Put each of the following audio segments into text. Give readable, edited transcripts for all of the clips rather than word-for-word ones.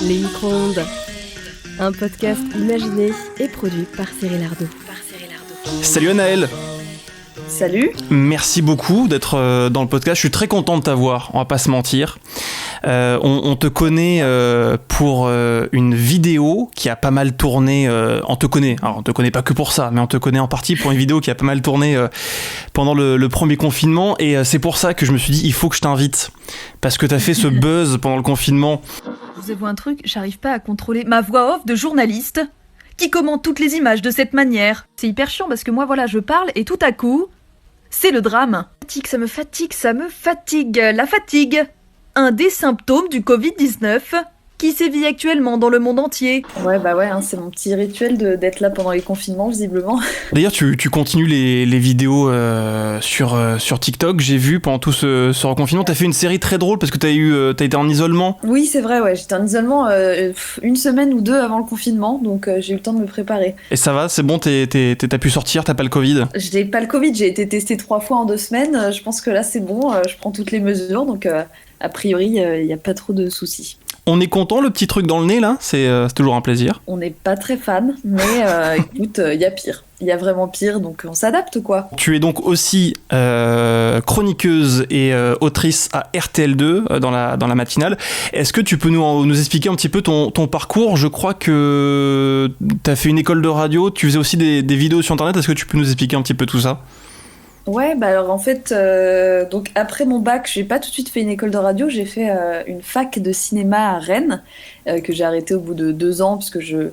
Les micro-ondes, un podcast imaginé et produit par Cyril Ardo. Salut Anaëlle. Salut. Merci beaucoup d'être dans le podcast. Je suis très content de t'avoir, on va pas se mentir. On te connaît pour une vidéo qui a pas mal tourné. On te connaît pas que pour ça, mais on te connaît en partie pour une vidéo qui a pas mal tourné pendant le premier confinement. Et c'est pour ça que je me suis dit, il faut que je t'invite. Parce que t'as fait ce buzz pendant le confinement. Je vous avoue un truc, j'arrive pas à contrôler ma voix off de journaliste qui commente toutes les images de cette manière. C'est hyper chiant parce que moi, voilà, je parle et tout à coup, c'est le drame. Ça me fatigue. La fatigue. Un des symptômes du Covid-19 qui sévit actuellement dans le monde entier. Ouais, c'est mon petit rituel d'être là pendant les confinements, visiblement. D'ailleurs, tu continues les vidéos sur TikTok. J'ai vu pendant tout ce reconfinement, t'as fait une série très drôle parce que t'as été en isolement. Oui, c'est vrai, ouais. J'étais en isolement une semaine ou deux avant le confinement, donc j'ai eu le temps de me préparer. Et ça va, c'est bon, t'as pu sortir, t'as pas le Covid? J'ai pas le Covid, j'ai été testée 3 fois en 2 semaines. Je pense que là, c'est bon, je prends toutes les mesures, donc a priori, il n'y a pas trop de soucis. On est content, le petit truc dans le nez, là? C'est toujours un plaisir. On n'est pas très fan, mais écoute, il y a pire. Il y a vraiment pire, donc on s'adapte, quoi. Tu es donc aussi chroniqueuse et autrice à RTL2 dans la matinale. Est-ce que tu peux nous expliquer un petit peu ton parcours? Je crois que tu as fait une école de radio, tu faisais aussi des vidéos sur Internet. Est-ce que tu peux nous expliquer un petit peu tout ça? Ouais, alors en fait, donc après mon bac, j'ai pas tout de suite fait une école de radio, j'ai fait une fac de cinéma à Rennes, que j'ai arrêté au bout de 2 ans, parce que je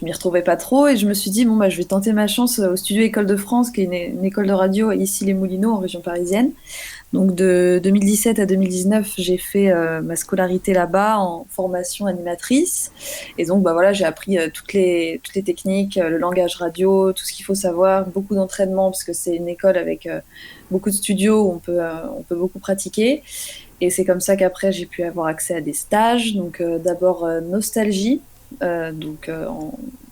m'y retrouvais pas trop, et je me suis dit, je vais tenter ma chance au Studio École de France, qui est une école de radio à Issy-les-Moulineaux, en région parisienne. Donc de 2017 à 2019, j'ai fait ma scolarité là-bas en formation animatrice. Et donc j'ai appris toutes les techniques, le langage radio, tout ce qu'il faut savoir, beaucoup d'entraînement parce que c'est une école avec beaucoup de studios où on peut beaucoup pratiquer. Et c'est comme ça qu'après j'ai pu avoir accès à des stages. Donc d'abord Nostalgie. En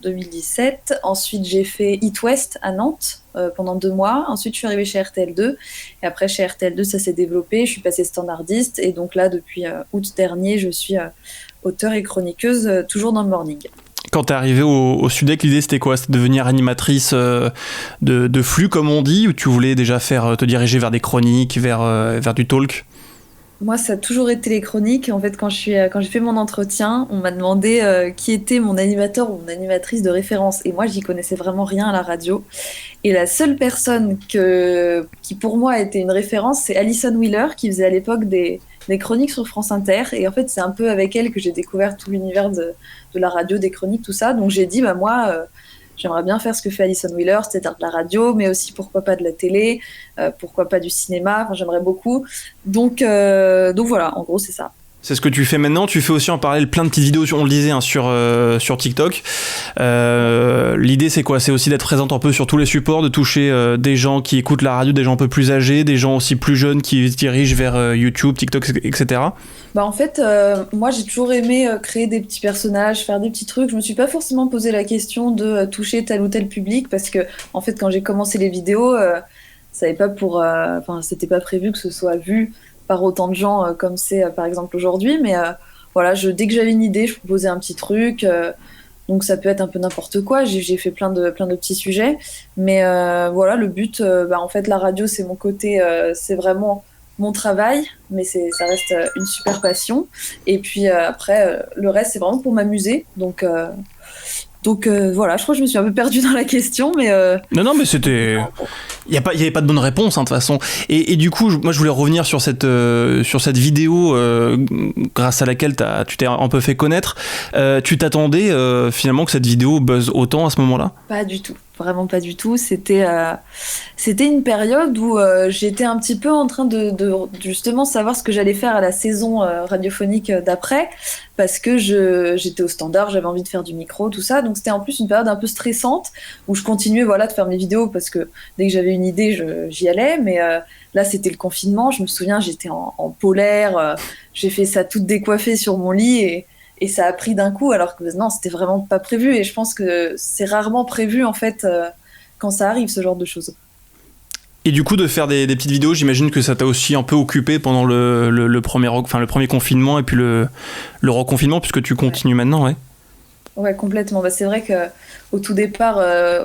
2017. Ensuite, j'ai fait It West à Nantes pendant 2 mois. Ensuite, je suis arrivée chez RTL2. Et après, chez RTL2, ça s'est développé. Je suis passée standardiste. Et donc là, depuis août dernier, je suis auteure et chroniqueuse, toujours dans le morning. Quand t'es arrivée au Sudec, l'idée c'était quoi? C'était de devenir animatrice de flux, comme on dit, ou tu voulais déjà te diriger vers des chroniques, vers du talk? Moi, ça a toujours été les chroniques. En fait, quand j'ai fait mon entretien, on m'a demandé qui était mon animateur ou mon animatrice de référence. Et moi, j'y connaissais vraiment rien à la radio. Et la seule personne qui, pour moi, était une référence, c'est Alison Wheeler, qui faisait à l'époque des chroniques sur France Inter. Et en fait, c'est un peu avec elle que j'ai découvert tout l'univers de la radio, des chroniques, tout ça. Donc, j'ai dit, moi... j'aimerais bien faire ce que fait Alison Wheeler, c'est-à-dire de la radio, mais aussi pourquoi pas de la télé, pourquoi pas du cinéma, j'aimerais beaucoup. Donc voilà, en gros c'est ça. C'est ce que tu fais maintenant. Tu fais aussi en parallèle plein de petites vidéos, on le disait, sur TikTok. L'idée c'est quoi? C'est aussi d'être présente un peu sur tous les supports, de toucher des gens qui écoutent la radio, des gens un peu plus âgés, des gens aussi plus jeunes qui se dirigent vers YouTube, TikTok, etc. En fait, moi j'ai toujours aimé créer des petits personnages, faire des petits trucs. Je me suis pas forcément posé la question de toucher tel ou tel public parce que en fait quand j'ai commencé les vidéos, ça n'avait pas c'était pas prévu que ce soit vu par autant de gens comme c'est par exemple aujourd'hui. Mais dès que j'avais une idée, je proposais un petit truc. Donc ça peut être un peu n'importe quoi. J'ai fait plein de petits sujets. Mais le but, en fait la radio c'est mon côté, c'est vraiment mon travail, mais ça reste une super passion. Et puis après, le reste, c'est vraiment pour m'amuser. Donc je crois que je me suis un peu perdue dans la question, mais... Non, mais c'était... Il n'y avait pas de bonne réponse, de toute façon. Et du coup, moi, je voulais revenir sur cette vidéo grâce à laquelle tu t'es un peu fait connaître. Tu t'attendais finalement que cette vidéo buzz autant à ce moment-là? Pas du tout. Vraiment pas du tout. C'était une période où j'étais un petit peu en train de justement savoir ce que j'allais faire à la saison radiophonique d'après, parce que j'étais au standard, j'avais envie de faire du micro, tout ça. Donc c'était en plus une période un peu stressante où je continuais de faire mes vidéos parce que dès que j'avais une idée, j'y allais. Mais là, c'était le confinement. Je me souviens, j'étais en polaire. J'ai fait ça toute décoiffée sur mon lit et ça a pris d'un coup, alors que non, c'était vraiment pas prévu. Et je pense que c'est rarement prévu, en fait, quand ça arrive, ce genre de choses. Et du coup, de faire des petites vidéos, j'imagine que ça t'a aussi un peu occupé pendant le premier confinement et puis le reconfinement, puisque tu continues maintenant, ouais. Ouais, complètement. C'est vrai que au tout départ,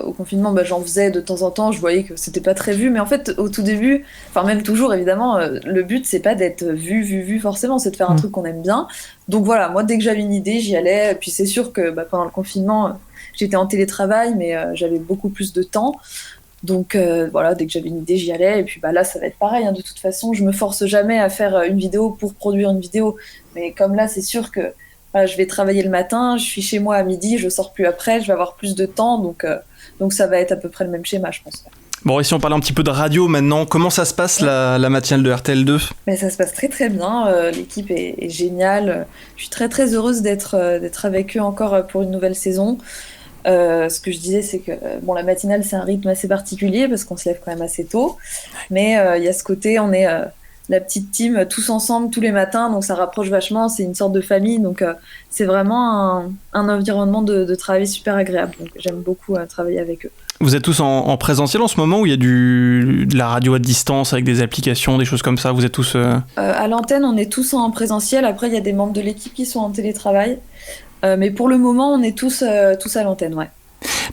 au confinement, j'en faisais de temps en temps. Je voyais que c'était pas très vu, mais en fait, au tout début, enfin même toujours évidemment, le but c'est pas d'être vu forcément, c'est de faire un truc qu'on aime bien. Donc voilà, moi dès que j'avais une idée, j'y allais. Et puis c'est sûr que pendant le confinement, j'étais en télétravail, mais j'avais beaucoup plus de temps. Donc voilà, dès que j'avais une idée, j'y allais. Et puis là, ça va être pareil. De toute façon, je me force jamais à faire une vidéo pour produire une vidéo. Mais comme là, c'est sûr que je vais travailler le matin, je suis chez moi à midi, je sors plus après, je vais avoir plus de temps, donc ça va être à peu près le même schéma, je pense. Bon, et si on parle un petit peu de radio maintenant, comment ça se passe la matinale de RTL2 ? Ça se passe très très bien, l'équipe est géniale, je suis très très heureuse d'être avec eux encore pour une nouvelle saison. Ce que je disais, c'est que la matinale, c'est un rythme assez particulier parce qu'on se lève quand même assez tôt, mais il y a ce côté, on est la petite team tous ensemble tous les matins, donc ça rapproche vachement, c'est une sorte de famille, donc c'est vraiment un environnement de travail super agréable, donc j'aime beaucoup travailler avec eux. Vous êtes tous en présentiel en ce moment ou il y a de la radio à distance avec des applications, des choses comme ça, vous êtes tous... À l'antenne, on est tous en présentiel, après il y a des membres de l'équipe qui sont en télétravail, mais pour le moment, on est tous à l'antenne, ouais.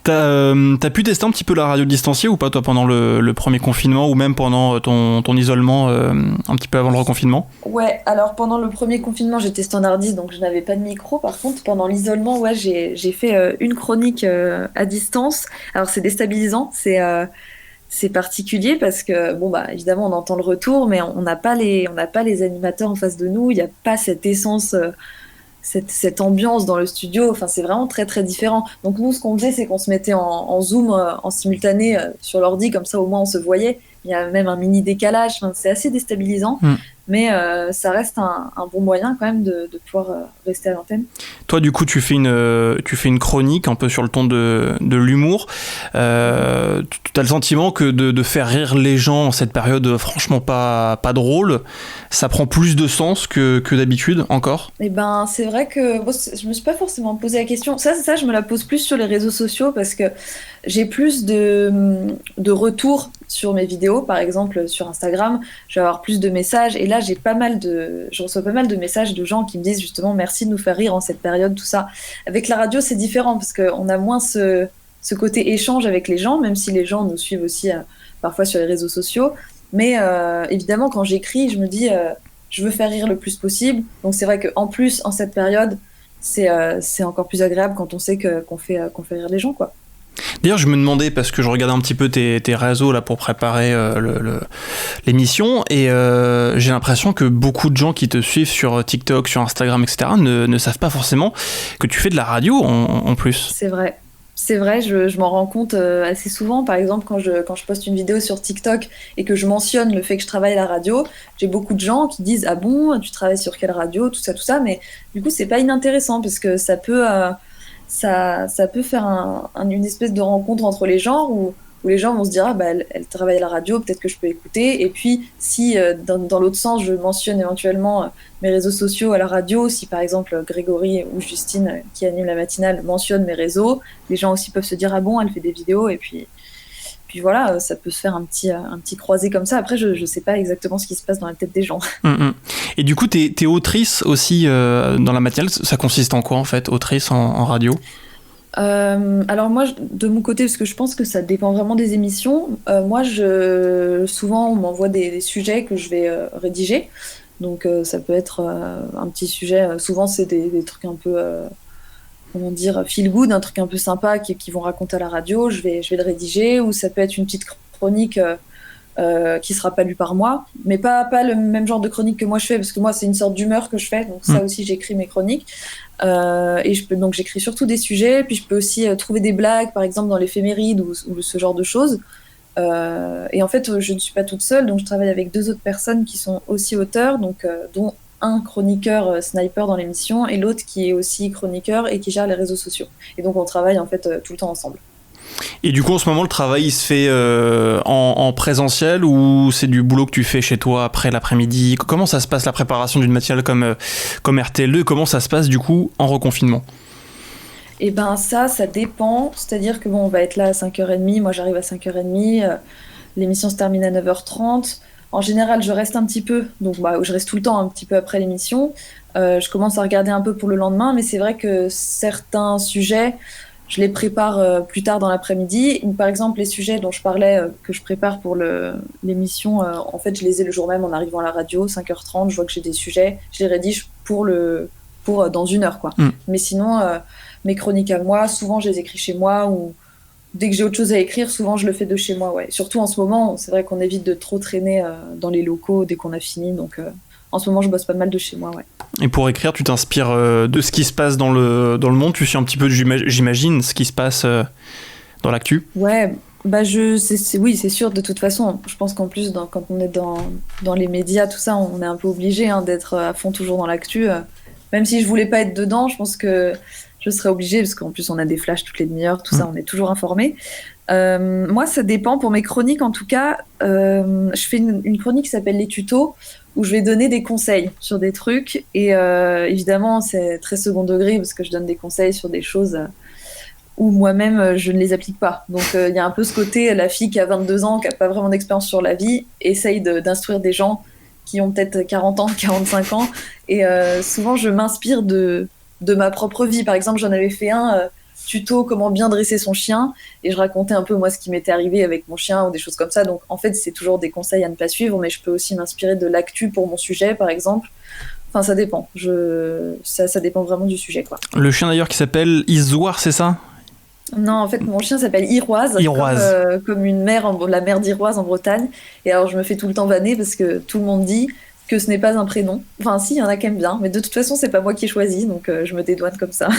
T'as pu tester un petit peu la radio distanciée ou pas, toi, pendant le premier confinement ou même pendant ton isolement un petit peu avant le reconfinement ? Ouais, alors pendant le premier confinement, j'étais standardiste, donc je n'avais pas de micro. Par contre, pendant l'isolement, ouais, j'ai fait une chronique à distance. Alors c'est déstabilisant, c'est particulier parce que évidemment, on entend le retour, mais on n'a pas les animateurs en face de nous. Il n'y a pas cette essence. Cette ambiance dans le studio, enfin c'est vraiment très très différent. Donc nous, ce qu'on faisait, c'est qu'on se mettait en zoom en simultané sur l'ordi, comme ça au moins on se voyait. Il y a même un mini décalage, c'est assez déstabilisant, mais ça reste un bon moyen quand même de pouvoir rester à l'antenne. Toi, du coup, tu fais une chronique un peu sur le ton de l'humour. Tu as le sentiment que de faire rire les gens en cette période franchement pas drôle, ça prend plus de sens que d'habitude encore ? C'est vrai que je me suis pas forcément posé la question. Ça, je me la pose plus sur les réseaux sociaux parce que j'ai plus de retours sur mes vidéos, par exemple sur Instagram, je vais avoir plus de messages et là je reçois pas mal de messages de gens qui me disent justement merci de nous faire rire en cette période, tout ça. Avec la radio c'est différent parce qu'on a moins ce côté échange avec les gens, même si les gens nous suivent aussi parfois sur les réseaux sociaux, mais évidemment quand j'écris je me dis je veux faire rire le plus possible, donc c'est vrai qu'en plus en cette période c'est encore plus agréable quand on sait qu'on fait rire les gens, quoi. D'ailleurs, je me demandais, parce que je regardais un petit peu tes réseaux là, pour préparer l'émission, et j'ai l'impression que beaucoup de gens qui te suivent sur TikTok, sur Instagram, etc., ne savent pas forcément que tu fais de la radio en plus. C'est vrai. C'est vrai, je m'en rends compte assez souvent. Par exemple, quand je poste une vidéo sur TikTok et que je mentionne le fait que je travaille à la radio, j'ai beaucoup de gens qui disent « Ah bon, tu travailles sur quelle radio ?» tout ça. Mais du coup, c'est pas inintéressant parce que ça peut faire une espèce de rencontre entre les gens où les gens vont se dire « Ah bah, elle travaille à la radio, peut-être que je peux écouter. » Et puis, si dans l'autre sens, je mentionne éventuellement mes réseaux sociaux à la radio, si par exemple Grégory ou Justine, qui anime la matinale, mentionnent mes réseaux, les gens aussi peuvent se dire « Ah bon, elle fait des vidéos. » Et puis voilà, ça peut se faire un petit croisé comme ça. Après, je sais pas exactement ce qui se passe dans la tête des gens. Et du coup, t'es autrice aussi dans la matinale. Ça consiste en quoi, en fait, autrice en radio ? Alors moi, de mon côté, parce que je pense que ça dépend vraiment des émissions, moi, souvent, on m'envoie des sujets que je vais rédiger. Donc, ça peut être un petit sujet. Souvent, c'est des trucs un peu... comment dire, feel good, un truc un peu sympa qui vont raconter à la radio, je vais le rédiger, ou ça peut être une petite chronique qui sera pas lue par moi, mais pas le même genre de chronique que moi je fais, parce que moi c'est une sorte d'humeur que je fais, donc ça aussi j'écris mes chroniques, et donc j'écris surtout des sujets, puis je peux aussi trouver des blagues, par exemple dans l'éphéméride ou ce genre de choses, et en fait je ne suis pas toute seule, donc je travaille avec 2 autres personnes qui sont aussi auteurs, donc dont un chroniqueur sniper dans l'émission et l'autre qui est aussi chroniqueur et qui gère les réseaux sociaux. Et donc on travaille en fait tout le temps ensemble. Et du coup en ce moment le travail il se fait en présentiel ou c'est du boulot que tu fais chez toi après l'après-midi ? Comment ça se passe la préparation d'une matinale comme RTL2 ? Comment ça se passe du coup en reconfinement ? Et ça dépend. C'est-à-dire que on va être là à 5h30, moi j'arrive à 5h30. l'émission se termine à 9h30. En général, je reste un petit peu, donc je reste tout le temps un petit peu après l'émission. Je commence à regarder un peu pour le lendemain, mais c'est vrai que certains sujets, je les prépare plus tard dans l'après-midi. Par exemple, les sujets dont je parlais, que je prépare pour l'émission, en fait, je les ai le jour même en arrivant à la radio, 5h30, je vois que j'ai des sujets, je les rédige pour dans 1 heure, quoi. Mais sinon, mes chroniques à moi, souvent je les écris chez moi, ou dès que j'ai autre chose à écrire, souvent je le fais de chez moi, ouais. Surtout en ce moment, c'est vrai qu'on évite de trop traîner dans les locaux dès qu'on a fini, donc en ce moment je bosse pas mal de chez moi, ouais. Et pour écrire, tu t'inspires de ce qui se passe dans le monde, tu suis un petit peu, j'imagine, ce qui se passe dans l'actu. Ouais, oui, c'est sûr, de toute façon, je pense qu'en plus, quand on est dans les médias, tout ça, on est un peu obligé d'être à fond toujours dans l'actu. Même si je voulais pas être dedans, je pense que je serais obligée, parce qu'en plus on a des flashs toutes les demi-heures, tout ça, on est toujours informé. Moi, ça dépend. Pour mes chroniques, en tout cas, je fais une chronique qui s'appelle Les Tutos, où je vais donner des conseils sur des trucs. Et évidemment, c'est très second degré, parce que je donne des conseils sur des choses où moi-même, je ne les applique pas. Donc, il y a un peu ce côté, la fille qui a 22 ans, qui n'a pas vraiment d'expérience sur la vie, essaye d'instruire des gens qui ont peut-être 40 ans, 45 ans. Et souvent, je m'inspire de ma propre vie. Par exemple, j'en avais fait un tuto comment bien dresser son chien, et je racontais un peu moi ce qui m'était arrivé avec mon chien ou des choses comme ça. Donc en fait, c'est toujours des conseils à ne pas suivre, mais je peux aussi m'inspirer de l'actu pour mon sujet, par exemple. Enfin, ça dépend. Ça dépend vraiment du sujet, quoi. Le chien d'ailleurs qui s'appelle Isoire, c'est ça ? Non, en fait, mon chien s'appelle Iroise, comme une mer, la mer d'Iroise en Bretagne. Et alors, je me fais tout le temps vanner parce que tout le monde dit que ce n'est pas un prénom. Enfin, si, il y en a qui aiment bien, mais de toute façon, c'est pas moi qui ai choisi, donc je me dédouane comme ça.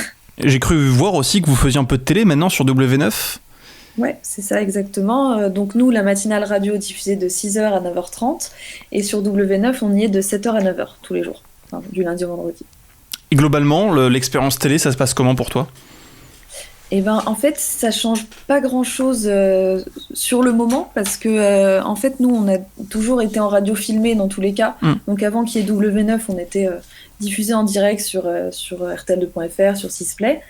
J'ai cru voir aussi que vous faisiez un peu de télé maintenant sur W9. Ouais, c'est ça exactement. Donc nous, la matinale radio diffusée de 6h à 9h30, et sur W9, on y est de 7h à 9h tous les jours, enfin, du lundi au vendredi. Et globalement, l'expérience télé, ça se passe comment pour toi ? Eh ben, en fait, ça change pas grand-chose sur le moment, parce que en fait, nous, on a toujours été en radio filmée dans tous les cas. Donc avant qu'il y ait W9, on était diffusé en direct sur RTL2.fr, sur Sisplay.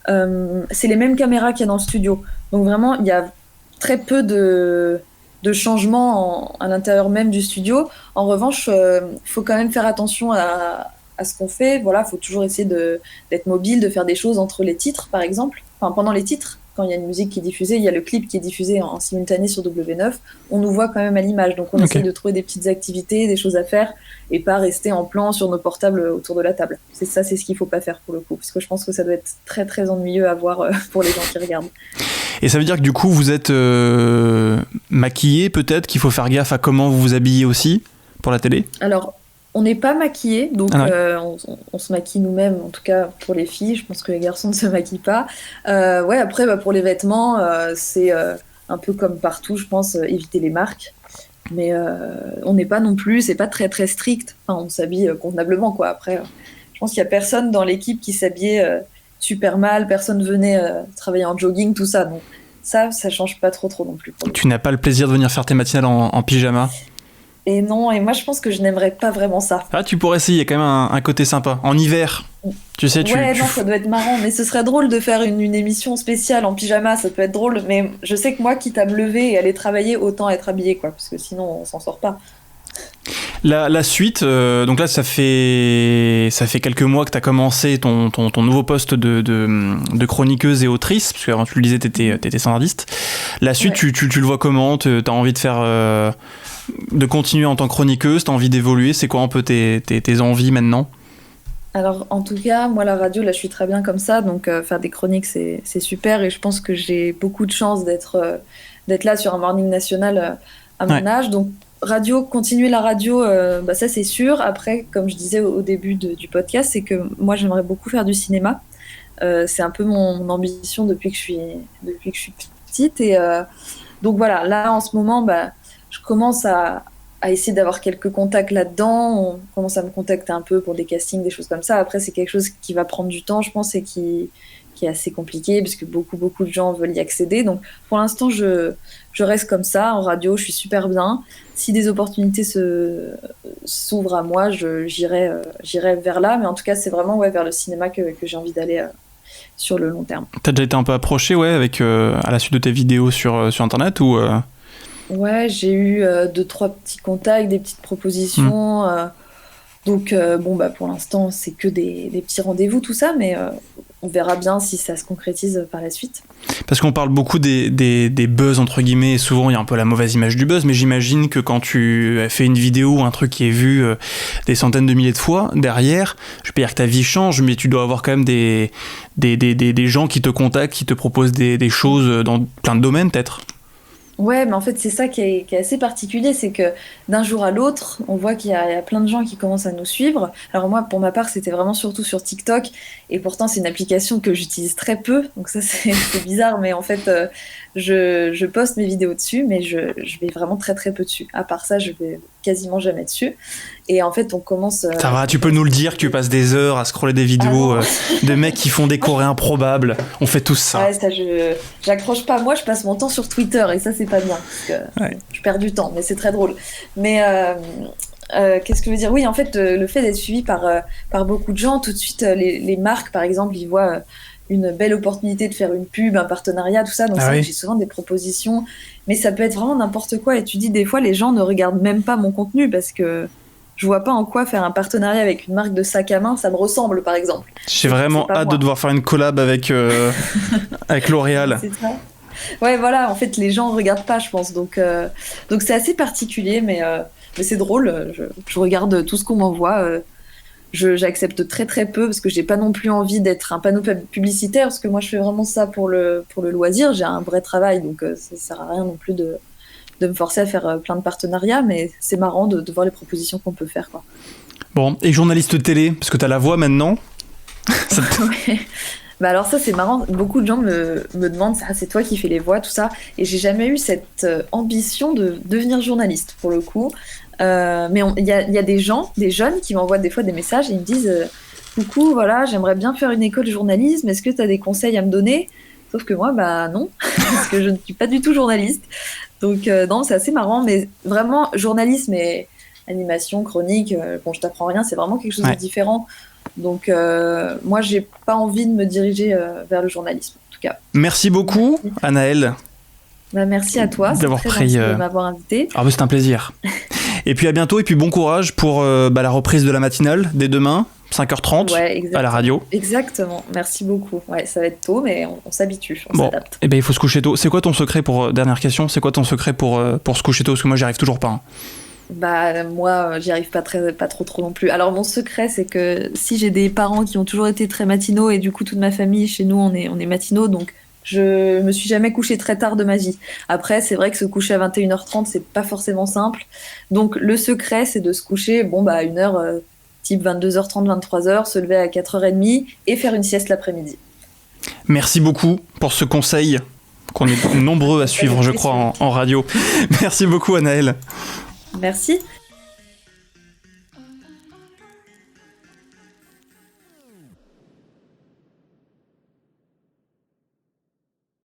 C'est les mêmes caméras qu'il y a dans le studio. Donc vraiment, il y a très peu de changements à l'intérieur même du studio. En revanche, faut quand même faire attention à ce qu'on fait. Voilà, faut toujours essayer d'être mobile, de faire des choses entre les titres, par exemple. Enfin, pendant les titres, quand il y a une musique qui est diffusée, il y a le clip qui est diffusé en simultané sur W9, on nous voit quand même à l'image. Donc on essaie de trouver des petites activités, des choses à faire, et pas rester en plan sur nos portables autour de la table. C'est ce qu'il faut pas faire pour le coup, parce que je pense que ça doit être très très ennuyeux à voir pour les gens qui regardent. Et ça veut dire que du coup vous êtes maquillé, peut-être qu'il faut faire gaffe à comment vous vous habillez aussi pour la télé ? Alors, on n'est pas maquillés, donc on se maquille nous-mêmes, en tout cas pour les filles. Je pense que les garçons ne se maquillent pas. Ouais, après, pour les vêtements, c'est un peu comme partout, je pense, éviter les marques. Mais on n'est pas non plus, c'est pas très très strict. Enfin, on s'habille convenablement, quoi. Après, je pense qu'il n'y a personne dans l'équipe qui s'habillait super mal, personne venait travailler en jogging, tout ça. Donc ça change pas trop non plus. Tu n'as pas le plaisir de venir faire tes matinales en pyjama ? Et non, et moi je pense que je n'aimerais pas vraiment ça. Ah, tu pourrais essayer, il y a quand même un côté sympa. En hiver, tu sais, ça doit être marrant, mais ce serait drôle de faire une émission spéciale en pyjama, ça peut être drôle, mais je sais que moi, quitte à me lever et aller travailler, autant être habillée, quoi, parce que sinon on s'en sort pas. La suite, donc là ça fait quelques mois que tu as commencé ton nouveau poste de chroniqueuse et autrice, parce que avant tu le disais, t'étais standardiste. La suite, tu le vois comment ? T'as envie de faire... de continuer en tant que chroniqueuse, t'as envie d'évoluer, c'est quoi un peu tes envies maintenant ? Alors en tout cas, moi la radio, là je suis très bien comme ça, donc faire des chroniques c'est super, et je pense que j'ai beaucoup de chance d'être là sur un morning national à mon âge, donc continuer la radio, ça c'est sûr. Après, comme je disais au début du podcast, c'est que moi j'aimerais beaucoup faire du cinéma, c'est un peu mon ambition depuis que je suis petite, et donc voilà, là en ce moment, je commence à essayer d'avoir quelques contacts là-dedans. On commence à me contacter un peu pour des castings, des choses comme ça. Après, c'est quelque chose qui va prendre du temps, je pense, et qui est assez compliqué, parce que beaucoup de gens veulent y accéder. Donc, pour l'instant, je reste comme ça. En radio, je suis super bien. Si des opportunités s'ouvrent à moi, j'irai vers là. Mais en tout cas, c'est vraiment vers le cinéma que j'ai envie d'aller sur le long terme. T'as déjà été un peu approché avec, à la suite de tes vidéos sur Internet ou Ouais, j'ai eu 2-3 petits contacts, des petites propositions. Donc, bon, bah, pour l'instant, c'est que des petits rendez-vous, tout ça, mais on verra bien si ça se concrétise par la suite. Parce qu'on parle beaucoup des buzz, entre guillemets, et souvent il y a un peu la mauvaise image du buzz, mais j'imagine que quand tu fais une vidéo, un truc qui est vu des centaines de milliers de fois, derrière, je peux dire que ta vie change, mais tu dois avoir quand même des gens qui te contactent, qui te proposent des choses dans plein de domaines, peut-être. Ouais, mais en fait, c'est ça qui est assez particulier, c'est que d'un jour à l'autre, on voit qu'il y a plein de gens qui commencent à nous suivre. Alors moi, pour ma part, c'était vraiment surtout sur TikTok, et pourtant c'est une application que j'utilise très peu, donc ça c'est bizarre, mais en fait, je poste mes vidéos dessus, mais je vais vraiment très très peu dessus. À part ça, je vais quasiment jamais dessus. Et en fait, on commence... Ça va, tu peux nous le dire que tu passes des heures à scroller des vidéos de mecs qui font des chorés improbables. On fait tous ça. Ouais, ça, j'accroche pas. Moi, je passe mon temps sur Twitter et ça, c'est pas bien parce que je perds du temps, mais c'est très drôle. Mais qu'est-ce que je veux dire? Oui, en fait, le fait d'être suivi par beaucoup de gens, tout de suite, les marques, par exemple, ils voient une belle opportunité de faire une pub, un partenariat, tout ça. Donc, j'ai souvent des propositions, mais ça peut être vraiment n'importe quoi. Et tu dis, des fois, les gens ne regardent même pas mon contenu parce que je vois pas en quoi faire un partenariat avec une marque de sac à main, ça me ressemble par exemple. J'ai vraiment hâte de devoir faire une collab avec L'Oréal. C'est ça. Ouais, voilà, en fait les gens regardent pas, je pense, donc c'est assez particulier, mais c'est drôle. Je regarde tout ce qu'on m'envoie. J'accepte très très peu parce que j'ai pas non plus envie d'être un panneau publicitaire, parce que moi je fais vraiment ça pour le loisir. J'ai un vrai travail, donc ça sert à rien non plus de me forcer à faire plein de partenariats, mais c'est marrant de voir les propositions qu'on peut faire, quoi. Bon, et journaliste télé, parce que t'as la voix maintenant. Ouais. Bah alors ça c'est marrant, beaucoup de gens me demandent ça, c'est toi qui fais les voix, tout ça, et j'ai jamais eu cette ambition de devenir journaliste pour le coup. Mais il y a des gens, des jeunes qui m'envoient des fois des messages et ils me disent coucou, voilà, j'aimerais bien faire une école de journalisme, est-ce que tu as des conseils à me donner? Sauf que moi, bah non, parce que je ne suis pas du tout journaliste. Donc non, c'est assez marrant, mais vraiment, journalisme et animation, chronique, bon, je t'apprends rien, c'est vraiment quelque chose de différent. Donc moi, j'ai pas envie de me diriger vers le journalisme, en tout cas. Merci beaucoup, Anaëlle. Bah, merci à toi, d'avoir c'est très pris gentil de m'avoir invité. Ah bah c'est un plaisir. Et puis à bientôt, et puis bon courage pour la reprise de la matinale dès demain, 5h30, à la radio. Exactement, merci beaucoup. Ouais, ça va être tôt, mais on s'habitue, on s'adapte. Et ben il faut se coucher tôt. C'est quoi ton secret dernière question, c'est quoi ton secret pour se coucher tôt? Parce que moi j'y arrive toujours pas. Bah moi j'y arrive pas trop non plus. Alors mon secret c'est que si j'ai des parents qui ont toujours été très matinaux et du coup toute ma famille chez nous on est matinaux, donc je me suis jamais couchée très tard de ma vie. Après c'est vrai que se coucher à 21h30 c'est pas forcément simple. Donc le secret c'est de se coucher à une heure type 22h30, 23h, se lever à 4h30 et faire une sieste l'après-midi. Merci beaucoup pour ce conseil qu'on est nombreux à suivre je crois en radio. Merci beaucoup Anaëlle. Merci.